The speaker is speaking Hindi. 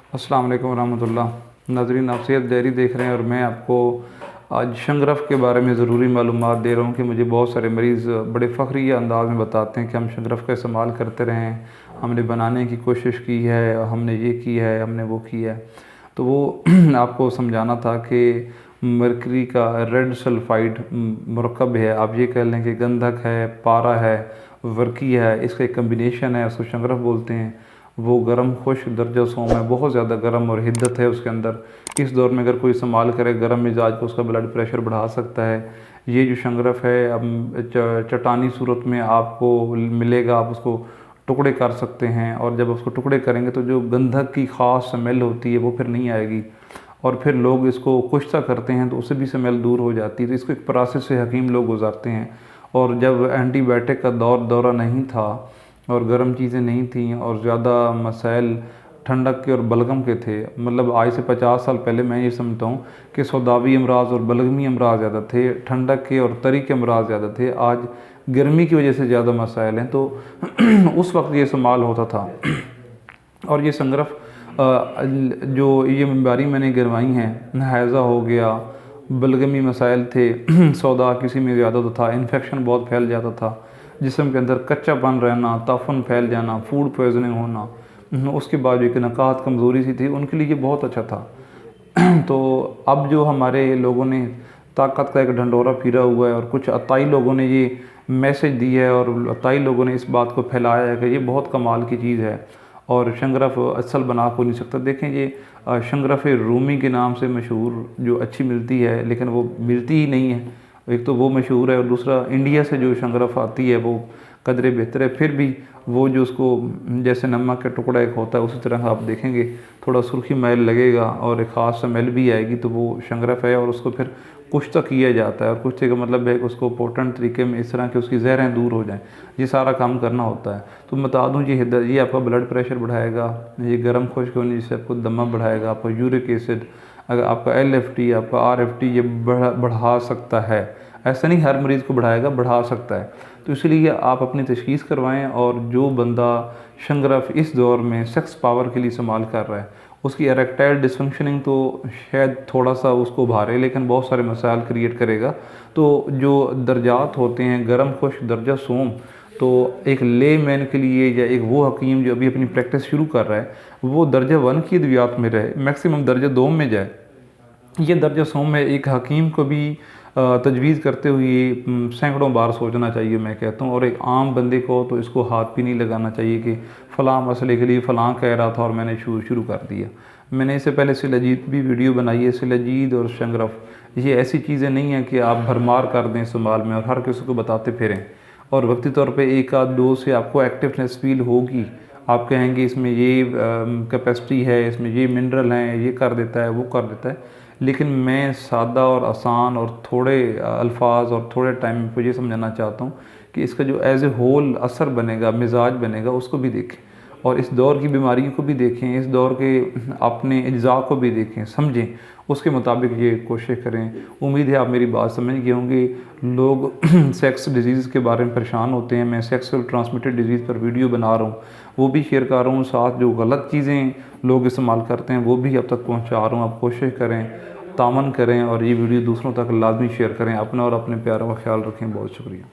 अस्सलाम वालेकुम रहमतुल्लाह। नाज़रीन, आप सेहत डायरी देख रहे हैं और मैं आपको आज शंगरफ़ के बारे में ज़रूरी मालूमात दे रहा हूँ कि मुझे बहुत सारे मरीज़ बड़े फ़ख्रिया अंदाज़ में बताते हैं कि हम शंगरफ़ का इस्तेमाल करते रहे हैं, हमने बनाने की कोशिश की है, हमने ये किया है, हमने वो किया है। तो वो आपको समझाना था कि मरकरी का रेड सल्फ़ाइड मुरक्कब है, आप ये कह लें कि गंधक है, पारा है, वर्की है, इसका एक कम्बिनेशन है, उसको शंगरफ़ बोलते हैं। वो गर्म खुश्क दर्जा सोम है, बहुत ज़्यादा गर्म और हिद्दत है उसके अंदर। इस दौर में अगर कोई इस्तेमाल करे गर्म मिजाज को, उसका ब्लड प्रेशर बढ़ा सकता है। ये जो शंगरफ़ है अब चटानी सूरत में आपको मिलेगा, आप उसको टुकड़े कर सकते हैं और जब उसको टुकड़े करेंगे तो जो गंधक की ख़ास स्मेल होती है वो फिर नहीं आएगी और फिर लोग इसको कुश्ता करते हैं तो उससे भी स्मेल दूर हो जाती है। तो इसको एक प्रोसेस से हकीम लोग गुजारते हैं। और जब एंटीबायोटिक का दौरा नहीं था और गर्म चीज़ें नहीं थीं और ज़्यादा मसाइल ठंडक के और बलगम के थे, मतलब आज से 50 साल पहले मैं ये समझता हूँ कि सौदावी अमराज और बलगमी अमराज ज़्यादा थे, ठंडक के और तरी के अमराज ज़्यादा थे। आज गर्मी की वजह से ज़्यादा मसाइल हैं। तो उस वक्त ये इस्तेमाल होता था। और ये संगरफ जो ये बीमारी मैंने गिनवाई हैं, हैज़ा हो गया, बलगमी मसाइल थे, सौदा किसी में ज़्यादा तो था, इन्फेक्शन बहुत फैल जाता था, जिस्म के अंदर कच्चापन रहना, ताफन फैल जाना, फूड पॉइजनिंग होना, उसके बाद एक नकात कमज़ोरी सी थी, उनके लिए ये बहुत अच्छा था। तो अब जो हमारे लोगों ने ताकत का एक ढंढोरा फिरा हुआ है और कुछ अताई लोगों ने ये मैसेज दिया है और अताई लोगों ने इस बात को फैलाया है कि ये बहुत कमाल की चीज़ है और शंगरफ़ असल बना को नहीं सकता। देखें, ये शंगरफ़ रूमी के नाम से मशहूर जो अच्छी मिलती है, लेकिन वो मिलती ही नहीं है। एक तो वो मशहूर है और दूसरा इंडिया से जो शंगरफ़ आती है वो कदरे बेहतर है। फिर भी वो जो उसको जैसे नमक का टुकड़ा एक होता है उसी तरह आप देखेंगे थोड़ा सुर्खी मैल लगेगा और एक ख़ास स्मेल भी आएगी, तो वो शंगरफ़ है। और उसको फिर कुश्ता किया जाता है और कुश्ते का मतलब है कि उसको पोटेंट तरीके में इस तरह की उसकी जहरें दूर हो जाएं, ये सारा काम करना होता है। तो बता दूं, ये आपका ब्लड प्रेशर बढ़ाएगा, ये गर्म खुश्क होने से आपको दमा बढ़ाएगा, आपका यूरिक एसिड, अगर आपका LFT, आपका RFT ये बढ़ा सकता है। ऐसा नहीं हर मरीज़ को बढ़ाएगा, बढ़ा सकता है। तो इसलिए आप अपनी तशख़ीस करवाएं और जो बंदा शंगरफ़ इस दौर में सेक्स पावर के लिए इस्तेमाल कर रहा है, उसकी एरेक्टाइल डिसफंक्शनिंग तो शायद थोड़ा सा उसको भारे, लेकिन बहुत सारे मसाइल क्रिएट करेगा। तो जो दर्जात होते हैं गर्म खुश्क दर्जा सोम, तो एक ले मैन के लिए या एक वो हकीम जो अभी अपनी प्रैक्टिस शुरू कर रहा है, वो दर्जा 1 की अद्वियात में रहे, मैक्सिमम दर्जा 2 में जाए। ये दर्जा सोम में एक हकीम को भी तजवीज़ करते हुए सैकड़ों बार सोचना चाहिए, मैं कहता हूँ। और एक आम बंदे को तो इसको हाथ भी नहीं लगाना चाहिए कि फ़लाँ मसले के लिए फ़लाँ कह रहा था और मैंने शुरू कर दिया। मैंने इससे पहले सिलजीद भी वीडियो बनाई है। सिलजीद और शंगरफ़ ये ऐसी चीज़ें नहीं हैं कि आप भरमार कर दें इस्तेमाल में और हर किसी को बताते फिरें। और वक्ती तौर पे एक आध डोज से आपको एक्टिवनेस फील होगी, आप कहेंगे इसमें ये कैपेसिटी है, इसमें ये मिनरल हैं, ये कर देता है, वो कर देता है। लेकिन मैं सादा और आसान और थोड़े अल्फाज और थोड़े टाइम को ये समझाना चाहता हूँ कि इसका जो एज ए होल असर बनेगा, मिजाज बनेगा, उसको भी देखें और इस दौर की बीमारियों को भी देखें, इस दौर के अपने अज्जा को भी देखें, समझें, उसके मुताबिक ये कोशिश करें। उम्मीद है आप मेरी बात समझ गए होंगे। लोग सेक्स डिजीज़ के बारे में परेशान होते हैं, मैं सेक्सुअल ट्रांसमिटेड डिजीज़ पर वीडियो बना रहा हूँ, वो भी शेयर कर रहा हूँ। साथ जो गलत चीज़ें लोग इस्तेमाल करते हैं वो भी अब तक पहुँचा रहा हूँ। आप कोशिश करें, तामन करें और ये वीडियो दूसरों तक लाजमी शेयर करें। अपना और अपने प्यारों का ख्याल रखें। बहुत शुक्रिया।